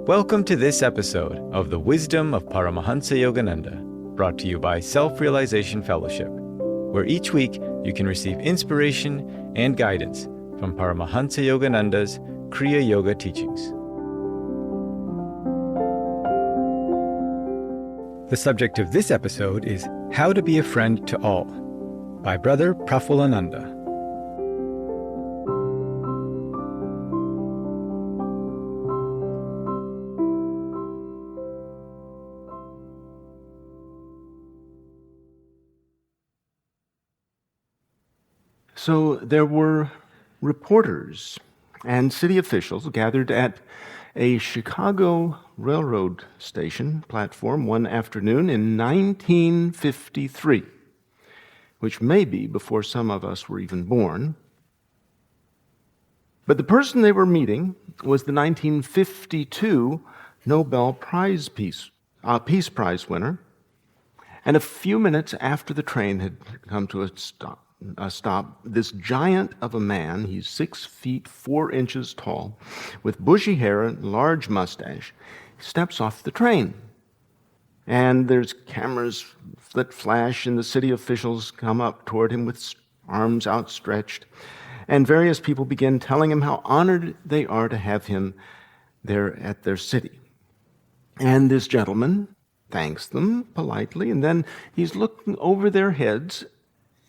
Welcome to this episode of The Wisdom of Paramahansa Yogananda, brought to you by Self-Realization Fellowship, where each week you can receive inspiration and guidance from Paramahansa Yogananda's Kriya Yoga teachings. The subject of this episode is How to Be a Friend to All by Brother Prafullananda. So there were reporters and city officials gathered at a Chicago railroad station platform one afternoon in 1953, which may be before some of us were even born. But the person they were meeting was the 1952 Nobel Peace Prize winner. And a few minutes after the train had come to a stop, this giant of a man, he's 6 feet 4 inches tall, with bushy hair and large mustache, steps off the train. And there's cameras that flash, and the city officials come up toward him with arms outstretched. And various people begin telling him how honored they are to have him there at their city. And this gentleman thanks them politely, and then he's looking over their heads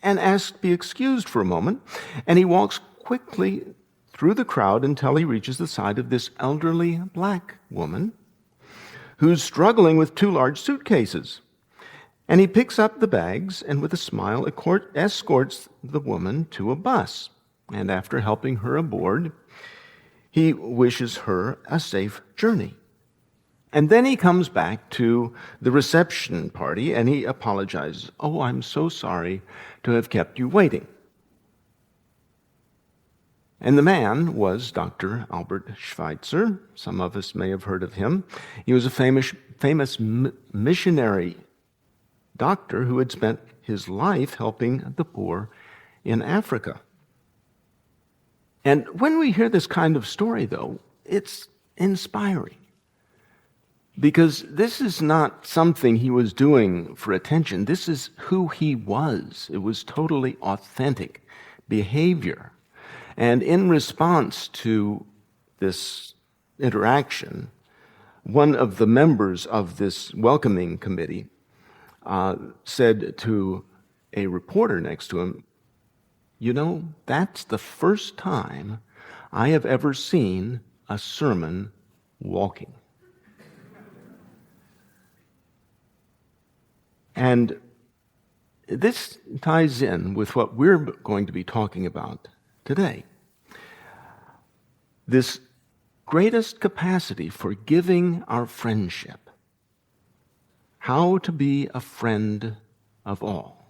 and asks to be excused for a moment, and he walks quickly through the crowd until he reaches the side of this elderly black woman who's struggling with 2 large suitcases. And he picks up the bags and with a smile escorts the woman to a bus. And after helping her aboard, he wishes her a safe journey. And then he comes back to the reception party and he apologizes. "Oh, I'm so sorry to have kept you waiting." And the man was Dr. Albert Schweitzer. Some of us may have heard of him. He was a famous missionary doctor who had spent his life helping the poor in Africa. And when we hear this kind of story, though, it's inspiring. Because this is not something he was doing for attention. This is who he was. It was totally authentic behavior. And in response to this interaction, one of the members of this welcoming committee said to a reporter next to him, "You know, that's the first time I have ever seen a sermon walking." And this ties in with what we're going to be talking about today. This greatest capacity for giving our friendship. How to be a friend of all,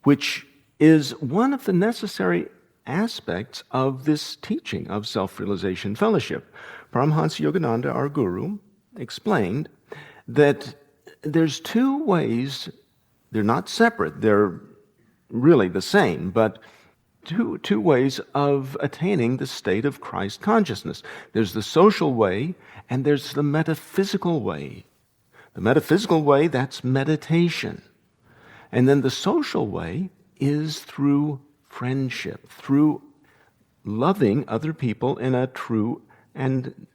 which is one of the necessary aspects of this teaching of Self-Realization Fellowship. Paramahansa Yogananda, our guru, explained that there's 2 ways. They're not separate, they're really the same, but two ways of attaining the state of Christ consciousness. There's the social way, and there's the metaphysical way. The metaphysical way, that's meditation. And then the social way is through friendship, through loving other people in a true and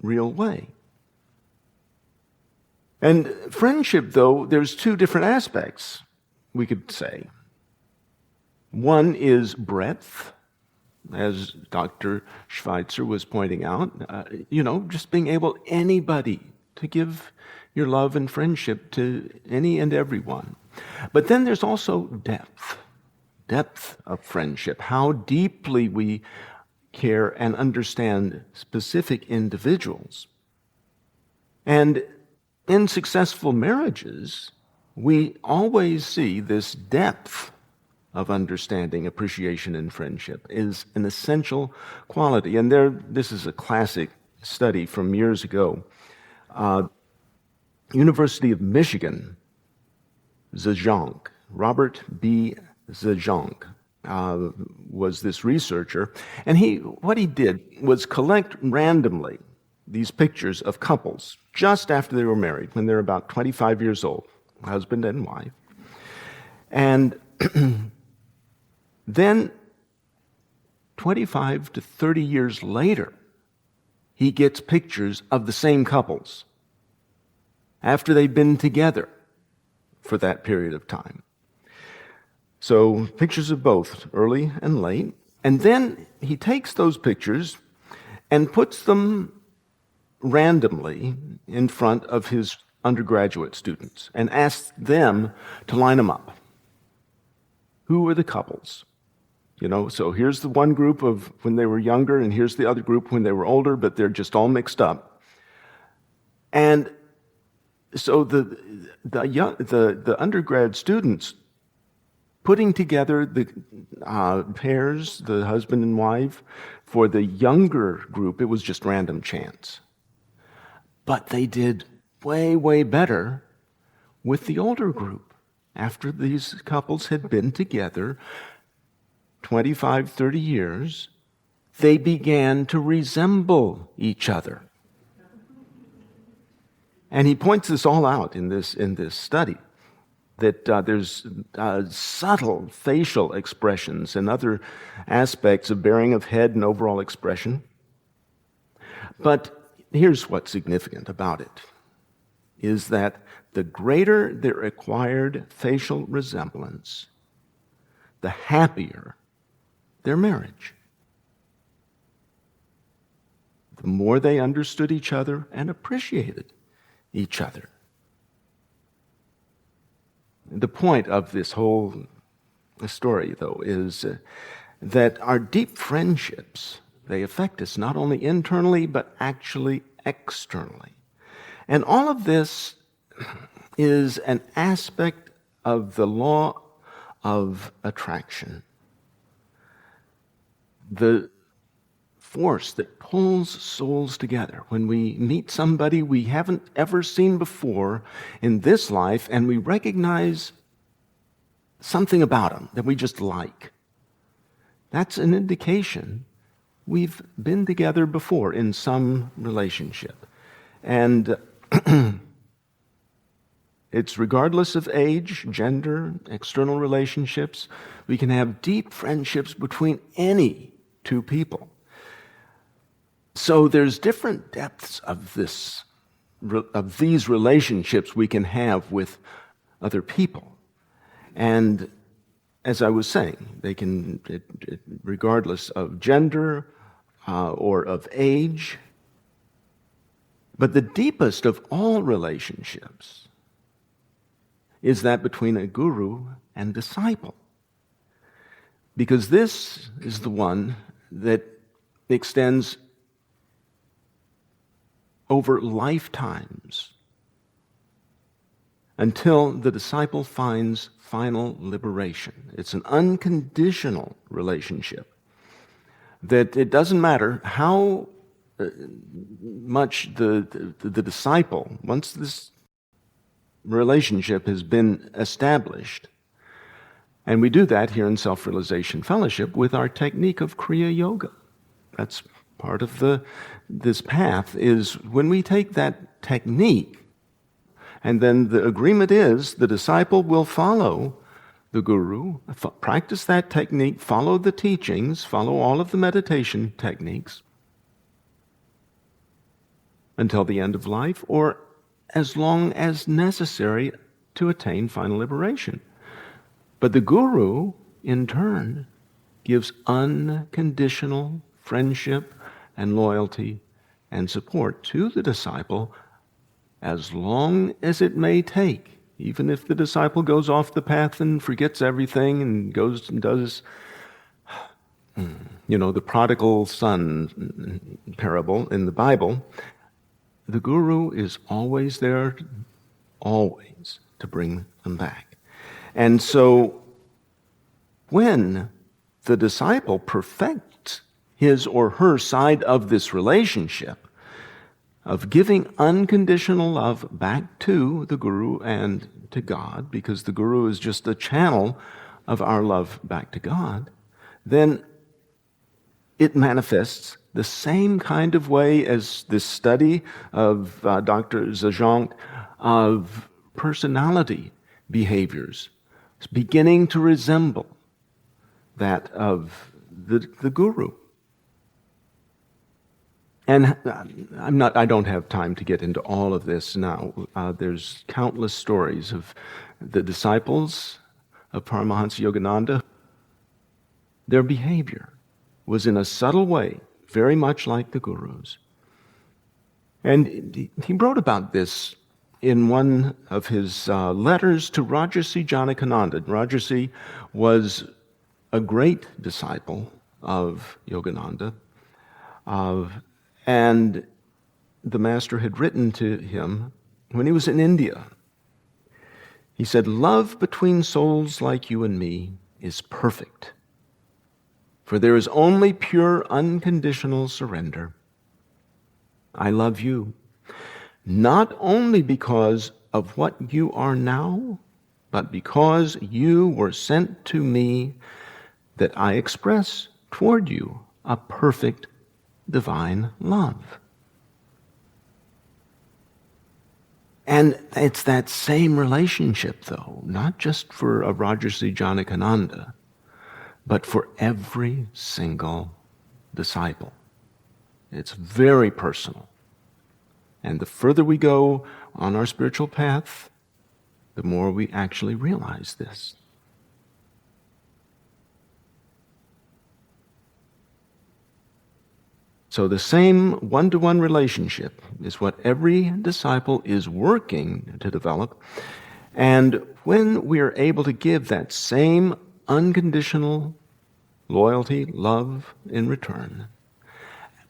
real way. And friendship, though, there's 2 different aspects, we could say. One is breadth, as Dr. Schweitzer was pointing out, just being able, anybody, to give your love and friendship to any and everyone. But then there's also depth of friendship, how deeply we care and understand specific individuals. And in successful marriages, we always see this depth of understanding, appreciation, and friendship is an essential quality. And this is a classic study from years ago. University of Michigan, Zajonc, Robert B. Zajonc, was this researcher, and what he did was collect randomly these pictures of couples just after they were married, when they're about 25 years old, husband and wife. And then 25 to 30 years later, he gets pictures of the same couples after they've been together for that period of time. So pictures of both, early and late. And then he takes those pictures and puts them randomly in front of his undergraduate students and asks them to line them up. Who are the couples? So here's the one group of when they were younger, and here's the other group when they were older, but they're just all mixed up. And so the undergrad students putting together the pairs, the husband and wife, for the younger group, it was just random chance. But they did way, way better with the older group. After these couples had been together 25, 30 years, they began to resemble each other. And he points this all out in this study, that there's subtle facial expressions and other aspects of bearing of head and overall expression. But here's what's significant about it, is that the greater their acquired facial resemblance, the happier their marriage. The more they understood each other and appreciated each other. The point of this whole story, though, is that our deep friendships, they affect us not only internally, but actually externally. And all of this is an aspect of the law of attraction. The force that pulls souls together. When we meet somebody we haven't ever seen before in this life, and we recognize something about them that we just like, that's an indication we've been together before in some relationship. And it's regardless of age, gender, external relationships. We can have deep friendships between any two people. So there's different depths of these relationships we can have with other people. And as I was saying, they can, regardless of gender or of age. But the deepest of all relationships is that between a guru and disciple. Because this is the one that extends over lifetimes until the disciple finds final liberation. It's an unconditional relationship that it doesn't matter how much the disciple, once this relationship has been established, and we do that here in Self-Realization Fellowship with our technique of Kriya Yoga. That's part of this path, is when we take that technique, and then the agreement is the disciple will follow the guru, practice that technique, follow the teachings, follow all of the meditation techniques until the end of life, or as long as necessary to attain final liberation. But the guru, in turn, gives unconditional friendship and loyalty and support to the disciple as long as it may take. Even if the disciple goes off the path and forgets everything and goes and does, the prodigal son parable in the Bible, the guru is always there, always, to bring them back. And so when the disciple perfects his or her side of this relationship of giving unconditional love back to the guru and to God, because the guru is just a channel of our love back to God, then it manifests the same kind of way as this study of Dr. Zhejiang of personality behaviors. It's beginning to resemble that of the guru. And I don't have time to get into all of this now. There's countless stories of the disciples of Paramahansa Yogananda. Their behavior was in a subtle way, very much like the Guru's. And he wrote about this in one of his letters to Rajarsi Janakananda. Rajarsi was a great disciple of Yogananda, and the master had written to him when he was in India. He said, "Love between souls like you and me is perfect, for there is only pure unconditional surrender. I love you, not only because of what you are now, but because you were sent to me, that I express toward you a perfect divine love." And it's that same relationship, though, not just for a Rajarsi Janakananda, but for every single disciple. It's very personal. And the further we go on our spiritual path, the more we actually realize this. So the same one-to-one relationship is what every disciple is working to develop. And when we are able to give that same unconditional loyalty, love in return,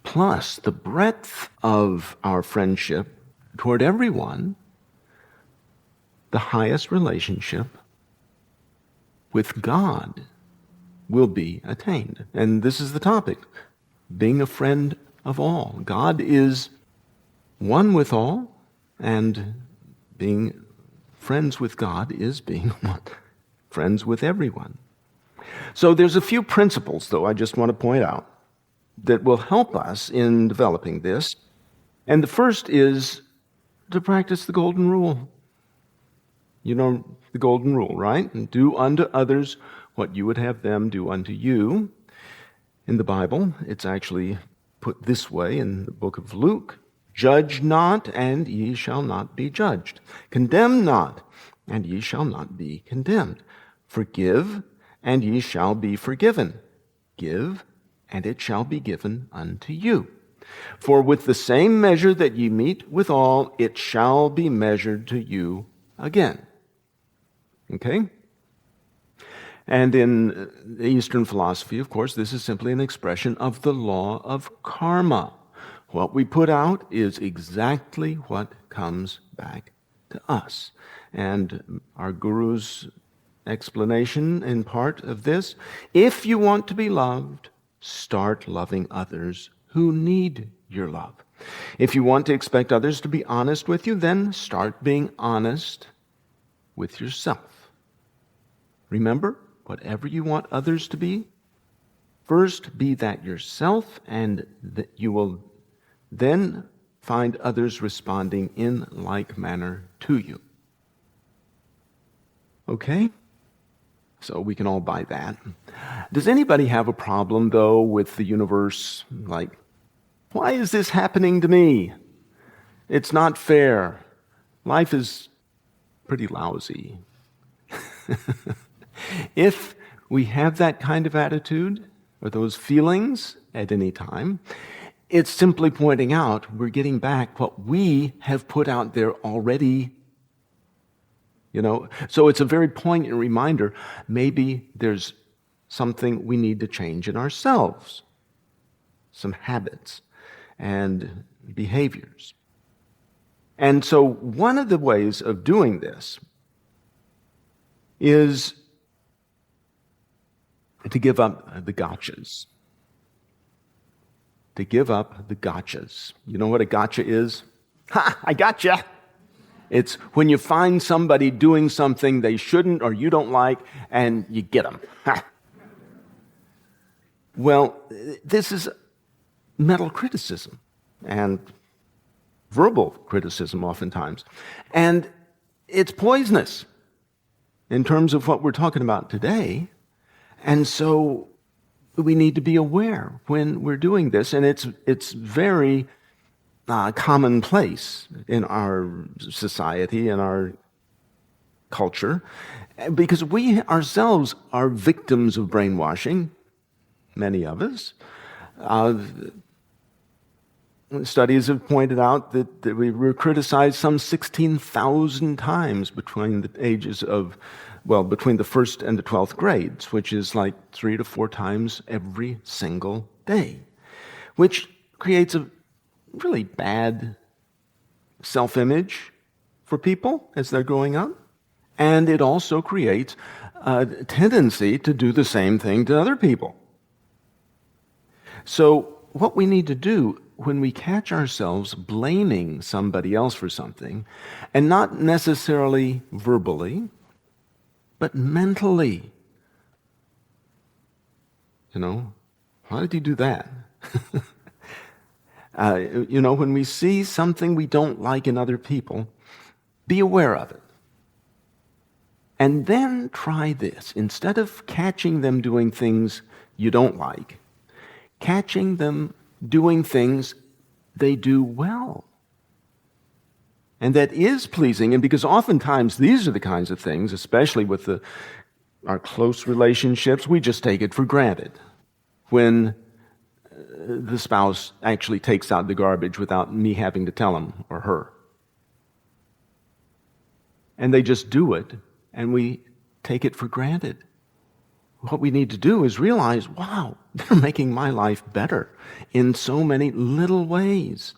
plus the breadth of our friendship toward everyone, the highest relationship with God will be attained. And this is the topic, being a friend of all. God is one with all, and being friends with God is being friends with everyone. So there's a few principles, though, I just want to point out that will help us in developing this. And the first is to practice the golden rule. You know the golden rule, right? And do unto others what you would have them do unto you. In the Bible, it's actually put this way in the book of Luke: "Judge not, and ye shall not be judged. Condemn not, and ye shall not be condemned. Forgive, and ye shall be forgiven. Give, and it shall be given unto you. For with the same measure that ye meet withal, it shall be measured to you again." Okay? And in the Eastern philosophy, of course, this is simply an expression of the law of karma. What we put out is exactly what comes back to us. And our Guru's explanation in part of this: if you want to be loved, start loving others who need your love. If you want to expect others to be honest with you, then start being honest with yourself. Remember, whatever you want others to be, first be that yourself, and that you will then find others responding in like manner to you. Okay? So we can all buy that. Does anybody have a problem, though, with the universe? Like, why is this happening to me? It's not fair. Life is pretty lousy. If we have that kind of attitude or those feelings at any time, it's simply pointing out we're getting back what we have put out there already. So it's a very poignant reminder. Maybe there's something we need to change in ourselves, some habits and behaviors. And so one of the ways of doing this is to give up the gotchas. To give up the gotchas. You know what a gotcha is? Ha! I gotcha! It's when you find somebody doing something they shouldn't or you don't like, and you get them. Ha! Well, this is mental criticism and verbal criticism oftentimes. And it's poisonous in terms of what we're talking about today. And so we need to be aware when we're doing this. And it's very commonplace in our society and our culture, because we ourselves are victims of brainwashing, many of us. Studies have pointed out that we were criticized some 16,000 times between the ages of, between the first and the 12th grades, which is like 3 to 4 times every single day, which creates a really bad self-image for people as they're growing up. And it also creates a tendency to do the same thing to other people. So what we need to do when we catch ourselves blaming somebody else for something, and not necessarily verbally, but mentally, why did you do that? When we see something we don't like in other people, be aware of it. And then try this. Instead of catching them doing things you don't like, catching them doing things they do well. And that is pleasing, and because oftentimes these are the kinds of things, especially with our close relationships, we just take it for granted. When the spouse actually takes out the garbage without me having to tell him or her. And they just do it, and we take it for granted. What we need to do is realize, wow, they're making my life better in so many little ways.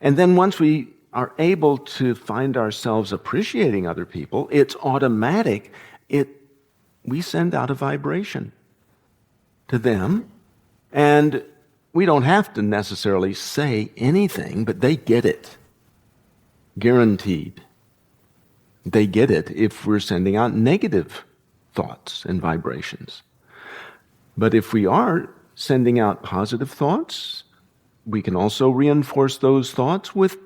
And then once we are able to find ourselves appreciating other people, it's automatic. We send out a vibration to them, and we don't have to necessarily say anything, but they get it. Guaranteed. They get it if we're sending out negative thoughts and vibrations. But if we are sending out positive thoughts, we can also reinforce those thoughts with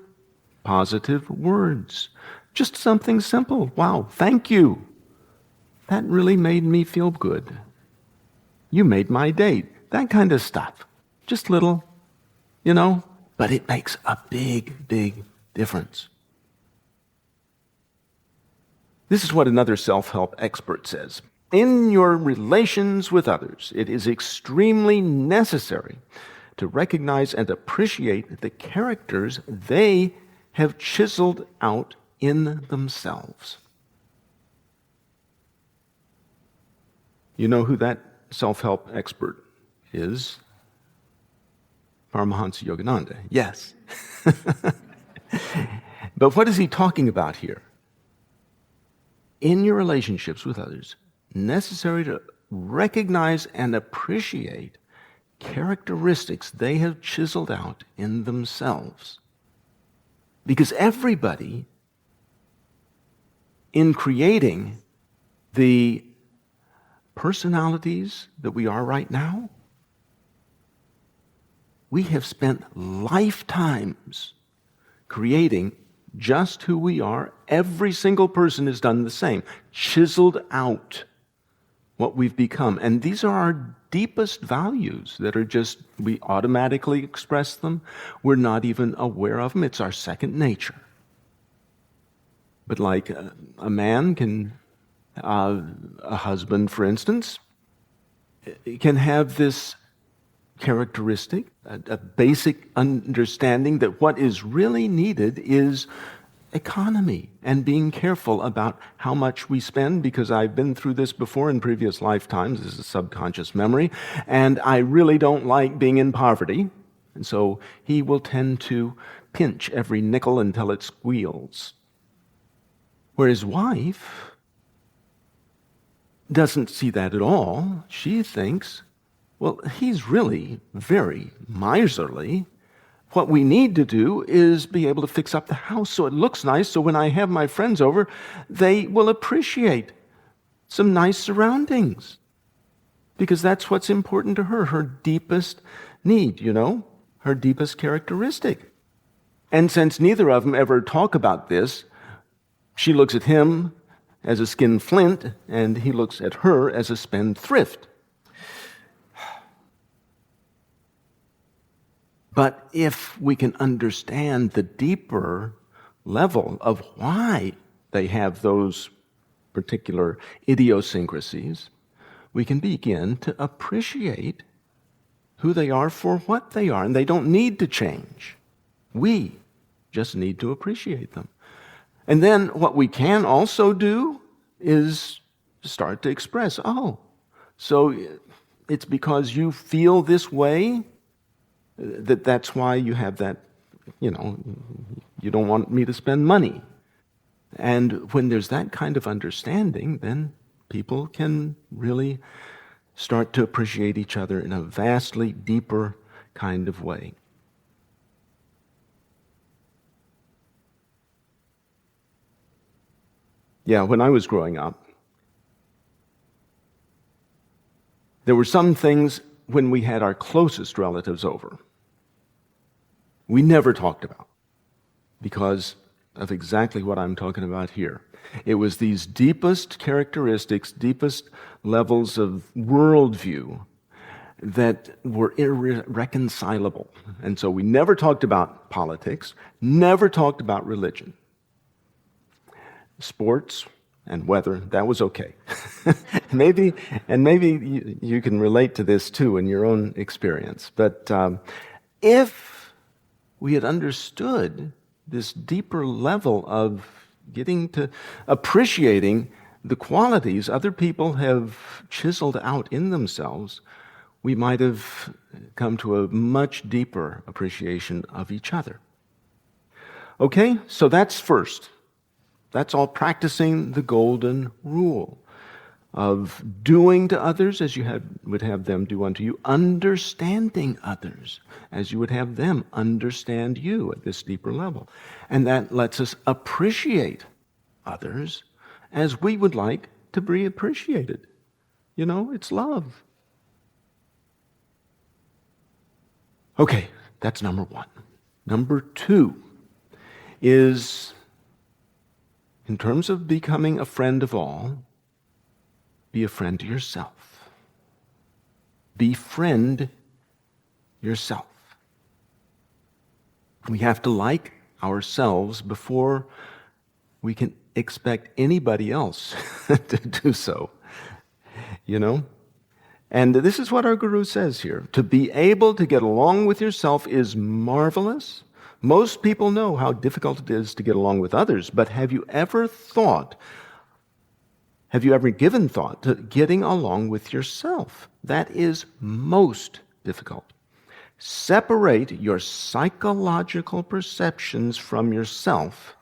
positive words. Just something simple. Wow, thank you. That really made me feel good. You made my day. That kind of stuff. Just little, but it makes a big, big difference. This is what another self-help expert says. In your relations with others, it is extremely necessary to recognize and appreciate the characters they have chiseled out in themselves. You know who that self-help expert is? Paramahansa Yogananda. Yes. But what is he talking about here? In your relationships with others, necessary to recognize and appreciate characteristics they have chiseled out in themselves. Because everybody, in creating the personalities that we are right now, we have spent lifetimes creating just who we are. Every single person has done the same, chiseled out what we've become. And these are our deepest values that are just, we automatically express them. We're not even aware of them. It's our second nature. But like a man can, a husband, for instance, can have this characteristic, a basic understanding that what is really needed is economy and being careful about how much we spend, because I've been through this before in previous lifetimes. This is a subconscious memory, and I really don't like being in poverty. And so he will tend to pinch every nickel until it squeals. Where his wife doesn't see that at all. She thinks, well, he's really very miserly. What we need to do is be able to fix up the house so it looks nice, so when I have my friends over, they will appreciate some nice surroundings. because that's what's important to her, her deepest need, her deepest characteristic. And since neither of them ever talk about this, she looks at him as a skinflint, and he looks at her as a spendthrift. But if we can understand the deeper level of why they have those particular idiosyncrasies, we can begin to appreciate who they are for what they are. And they don't need to change. We just need to appreciate them. And then what we can also do is start to express, so it's because you feel this way that's why you have that, you don't want me to spend money. And when there's that kind of understanding, then people can really start to appreciate each other in a vastly deeper kind of way. Yeah, when I was growing up, there were some things when we had our closest relatives over we never talked about because of exactly what I'm talking about here. It was these deepest characteristics, deepest levels of worldview that were irreconcilable. And so we never talked about politics, never talked about religion. Sports and weather, that was okay. maybe you can relate to this too in your own experience. But if we had understood this deeper level of getting to appreciating the qualities other people have chiseled out in themselves, we might have come to a much deeper appreciation of each other. Okay, so that's first. That's all practicing the golden rule of doing to others as you would have them do unto you, understanding others as you would have them understand you at this deeper level. And that lets us appreciate others as we would like to be appreciated. It's love. Okay, that's number one. Number two is, in terms of becoming a friend of all, be a friend to yourself. Befriend yourself. We have to like ourselves before we can expect anybody else to do so. And this is what our Guru says here. To be able to get along with yourself is marvelous. Most people know how difficult it is to get along with others, but have you ever given thought to getting along with yourself? That is most difficult. Separate your psychological perceptions from yourself,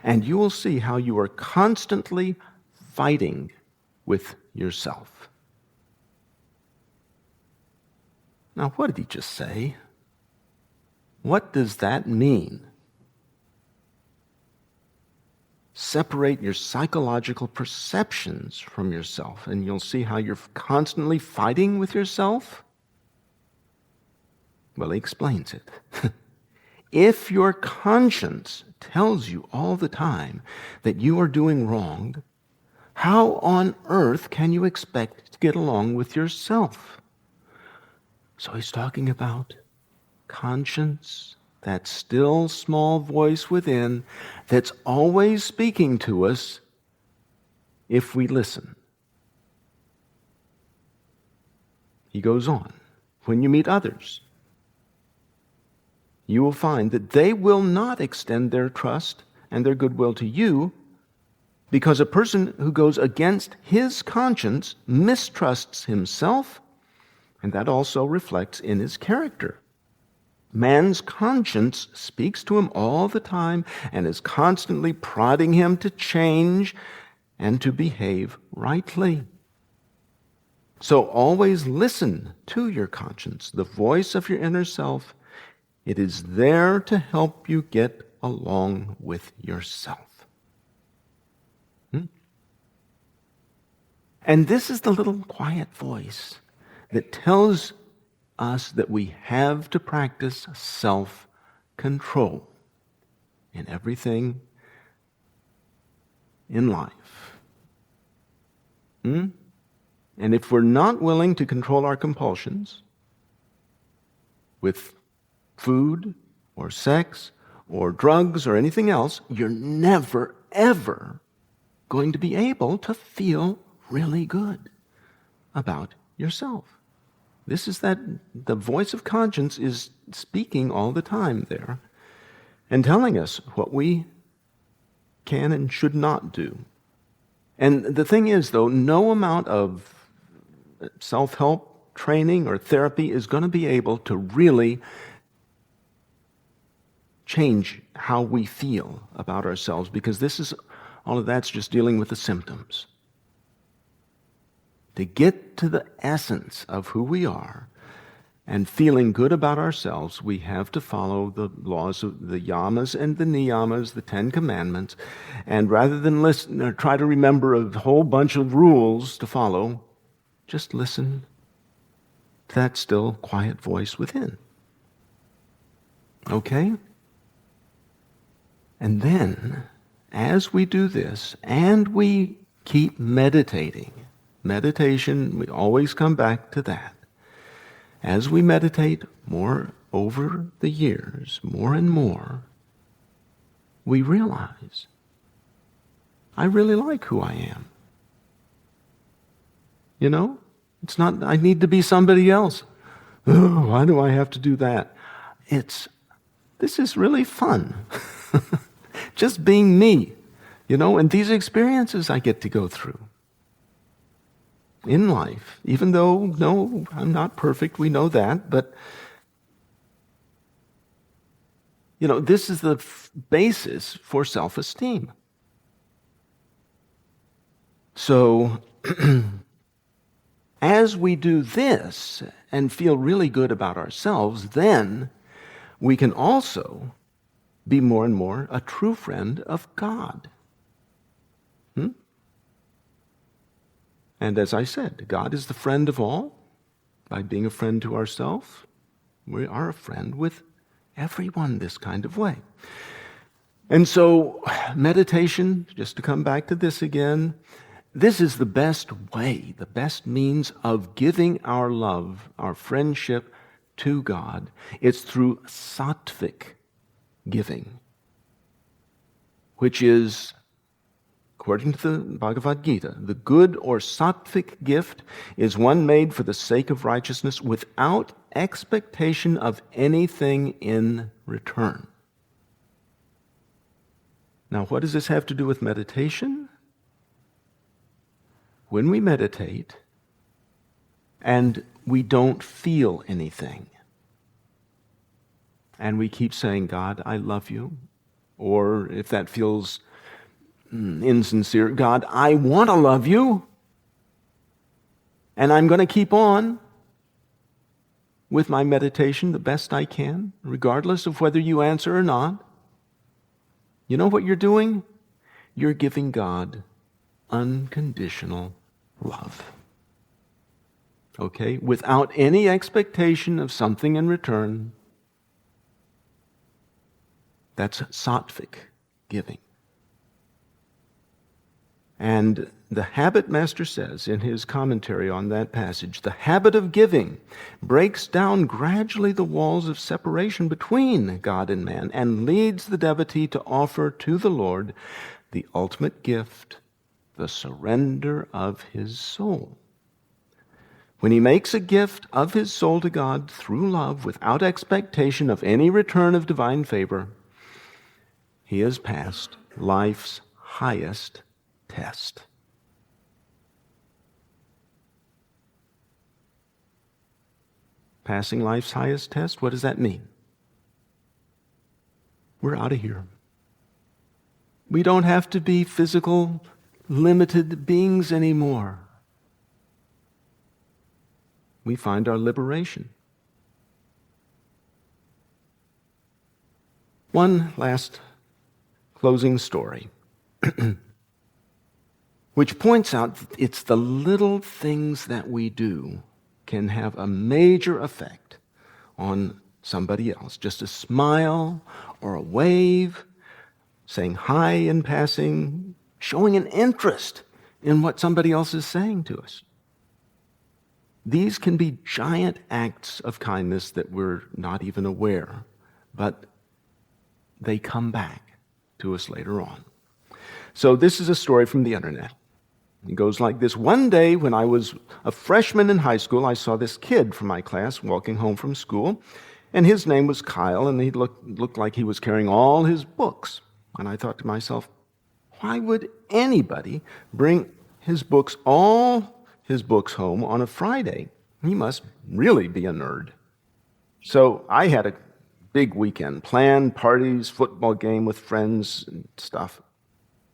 and you will see how you are constantly fighting with yourself. Now, what did he just say? What does that mean? Separate your psychological perceptions from yourself, and you'll see how you're constantly fighting with yourself. Well, he explains it. If your conscience tells you all the time that you are doing wrong, how on earth can you expect to get along with yourself? So he's talking about conscience, that still small voice within that's always speaking to us if we listen. He goes on, when you meet others, you will find that they will not extend their trust and their goodwill to you, because a person who goes against his conscience mistrusts himself, and that also reflects in his character. Man's conscience speaks to him all the time and is constantly prodding him to change and to behave rightly. So always listen to your conscience, the voice of your inner self. It is there to help you get along with yourself. And this is the little quiet voice that tells us that we have to practice self-control in everything in life. And if we're not willing to control our compulsions with food or sex or drugs or anything else, you're never, ever going to be able to feel really good about yourself. This is that the voice of conscience is speaking all the time there and telling us what we can and should not do. And the thing is, though, no amount of self-help training or therapy is going to be able to really change how we feel about ourselves, because all of that's just dealing with the symptoms. To get to the essence of who we are and feeling good about ourselves, we have to follow the laws of the yamas and the niyamas, the 10 Commandments, and rather than listen or try to remember a whole bunch of rules to follow, just listen to that still, quiet voice within. Okay? And then, as we do this, and we keep meditating, meditation, we always come back to that. As we meditate more over the years, more and more, we realize, I really like who I am. You know? It's not, I need to be somebody else. Oh, why do I have to do that? This is really fun. Just being me, you know, and these experiences I get to go through in life, even though, no, I'm not perfect, we know that, but, you know, this is the basis for self-esteem. So, as we do this and feel really good about ourselves, then we can also be more and more a true friend of God. And as I said, God is the friend of all. By being a friend to ourselves, we are a friend with everyone this kind of way. And so meditation, just to come back to this again, this is the best way, the best means of giving our love, our friendship to God. It's through sattvic giving, which is, according to the Bhagavad Gita, the good or sattvic gift is one made for the sake of righteousness without expectation of anything in return. Now, what does this have to do with meditation? When we meditate and we don't feel anything, and we keep saying, God, I love you, or if that feels insincere, God, I want to love you, and I'm going to keep on with my meditation the best I can, regardless of whether you answer or not. You know what you're doing? You're giving God unconditional love. Okay? Without any expectation of something in return. That's sattvic giving. And the habit master says in his commentary on that passage, the habit of giving breaks down gradually the walls of separation between God and man and leads the devotee to offer to the Lord the ultimate gift, the surrender of his soul. When he makes a gift of his soul to God through love without expectation of any return of divine favor, he has passed life's highest test. Passing life's highest test, what does that mean? We're out of here. We don't have to be physical, limited beings anymore. We find our liberation. One last closing story. which points out that it's the little things that we do can have a major effect on somebody else. Just a smile or a wave, saying hi in passing, showing an interest in what somebody else is saying to us. These can be giant acts of kindness that we're not even aware, but they come back to us later on. So this is a story from the internet. It goes like this. One day when I was a freshman in high school, I saw this kid from my class walking home from school, and his name was Kyle, and he looked like he was carrying all his books. And I thought to myself, why would anybody bring all his books home on a Friday? He must really be a nerd. So I had a big weekend planned, parties, football game with friends and stuff.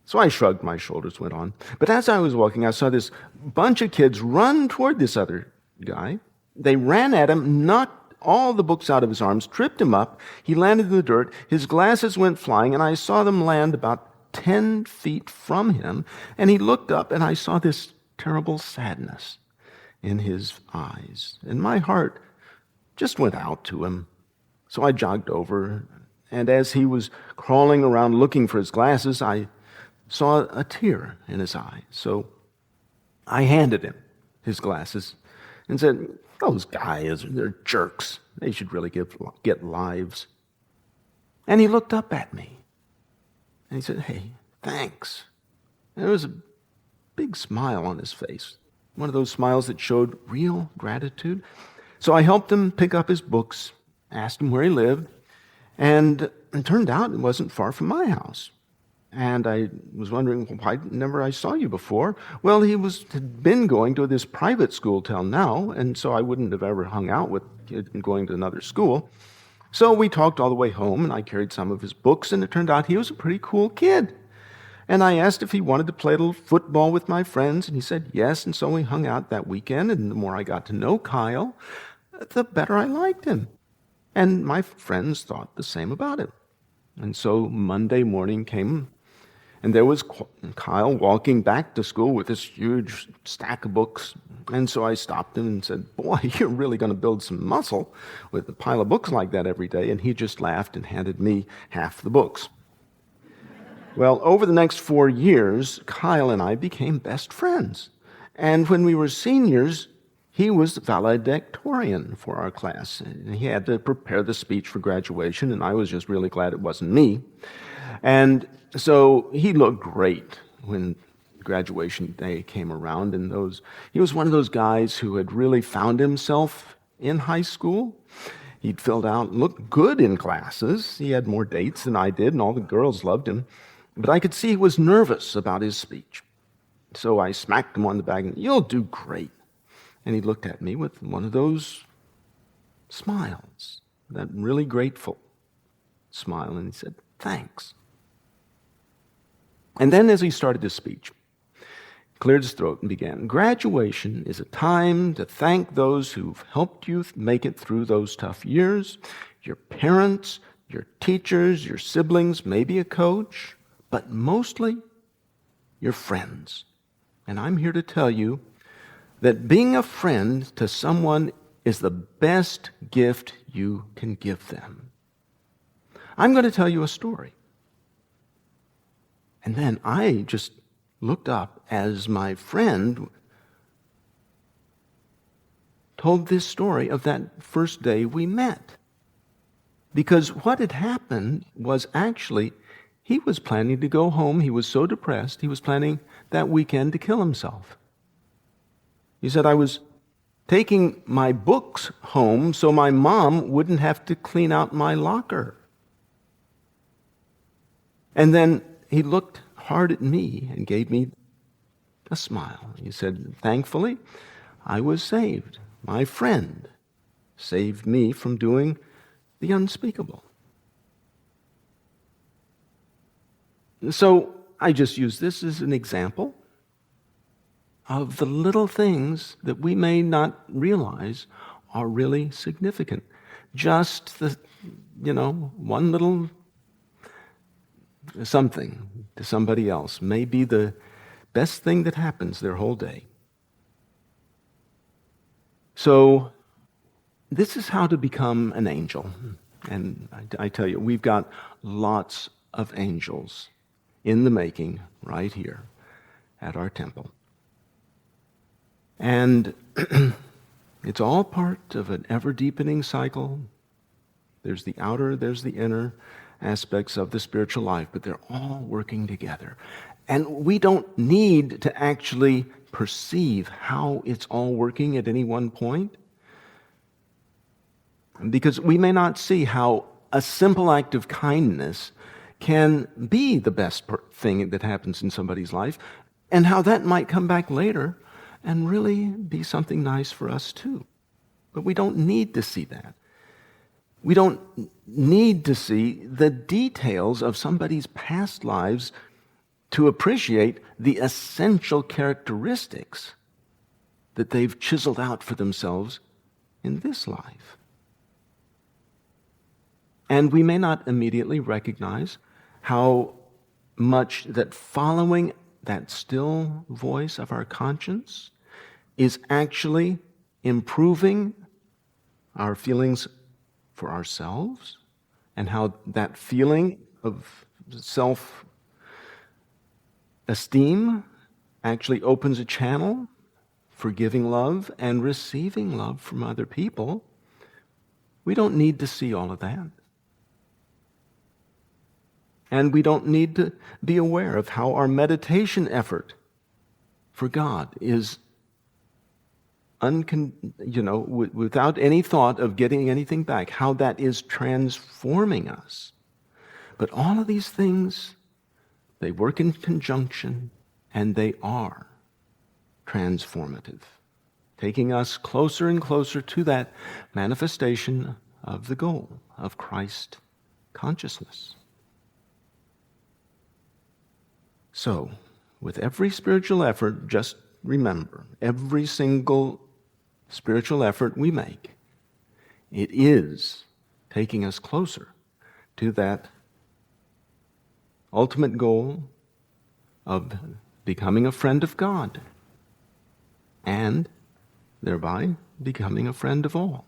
So I shrugged my shoulders, went on. But as I was walking, I saw this bunch of kids run toward this other guy. They ran at him, knocked all the books out of his arms, tripped him up. He landed in the dirt. His glasses went flying, and I saw them land about 10 feet from him. And he looked up, and I saw this terrible sadness in his eyes. And my heart just went out to him. So I jogged over, and as he was crawling around looking for his glasses, I saw a tear in his eye. So I handed him his glasses and said, those guys, they're jerks. They should really get lives. And he looked up at me, and he said, hey, thanks. And there was a big smile on his face, one of those smiles that showed real gratitude. So I helped him pick up his books, asked him where he lived, and it turned out it wasn't far from my house. And I was wondering, why never I saw you before? Well, had been going to this private school till now, and so I wouldn't have ever hung out with kids going to another school. So we talked all the way home, and I carried some of his books, and it turned out he was a pretty cool kid. And I asked if he wanted to play a little football with my friends, and he said yes, and so we hung out that weekend, and the more I got to know Kyle, the better I liked him. And my friends thought the same about him. And so Monday morning came, and there was Kyle walking back to school with this huge stack of books. And so I stopped him and said, boy, you're really going to build some muscle with a pile of books like that every day. And he just laughed and handed me half the books. Well, over the next 4 years, Kyle and I became best friends. And when we were seniors, he was the valedictorian for our class. And he had to prepare the speech for graduation, and I was just really glad it wasn't me. And so he looked great when graduation day came around, and he was one of those guys who had really found himself in high school. He'd filled out, looked good in classes. He had more dates than I did, and all the girls loved him. But I could see he was nervous about his speech. So I smacked him on the back, and you'll do great. And he looked at me with one of those smiles, that really grateful smile, and he said, thanks. And then as he started his speech, he cleared his throat and began, graduation is a time to thank those who've helped you make it through those tough years, your parents, your teachers, your siblings, maybe a coach, but mostly your friends. And I'm here to tell you that being a friend to someone is the best gift you can give them. I'm going to tell you a story. And then I just looked up as my friend told this story of that first day we met. Because what had happened was actually he was planning to go home. He was so depressed, he was planning that weekend to kill himself. He said, I was taking my books home so my mom wouldn't have to clean out my locker. And then he looked hard at me and gave me a smile. He said, thankfully, I was saved. My friend saved me from doing the unspeakable. So I just use this as an example of the little things that we may not realize are really significant. Just one little something to somebody else may be the best thing that happens their whole day. So this is how to become an angel. And I tell you, we've got lots of angels in the making right here at our temple. And it's all part of an ever-deepening cycle. There's the outer, there's the inner aspects of the spiritual life, but they're all working together. And we don't need to actually perceive how it's all working at any one point, because we may not see how a simple act of kindness can be the best thing that happens in somebody's life, and how that might come back later and really be something nice for us too. But we don't need to see that. We don't need to see the details of somebody's past lives to appreciate the essential characteristics that they've chiseled out for themselves in this life. And we may not immediately recognize how much that following that still voice of our conscience is actually improving our feelings for ourselves, and how that feeling of self-esteem actually opens a channel for giving love and receiving love from other people. We don't need to see all of that. And we don't need to be aware of how our meditation effort for God is without any thought of getting anything back, how that is transforming us. But all of these things, they work in conjunction, and they are transformative, taking us closer and closer to that manifestation of the goal of Christ consciousness. So, with every spiritual effort, just remember, every single spiritual effort we make, it is taking us closer to that ultimate goal of becoming a friend of God and thereby becoming a friend of all.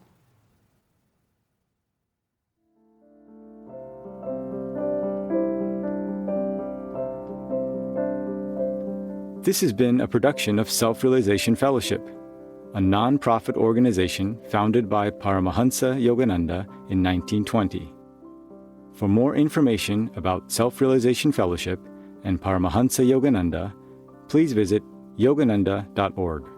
This has been a production of Self-Realization Fellowship, a non-profit organization founded by Paramahansa Yogananda in 1920. For more information about Self-Realization Fellowship and Paramahansa Yogananda, please visit yogananda.org.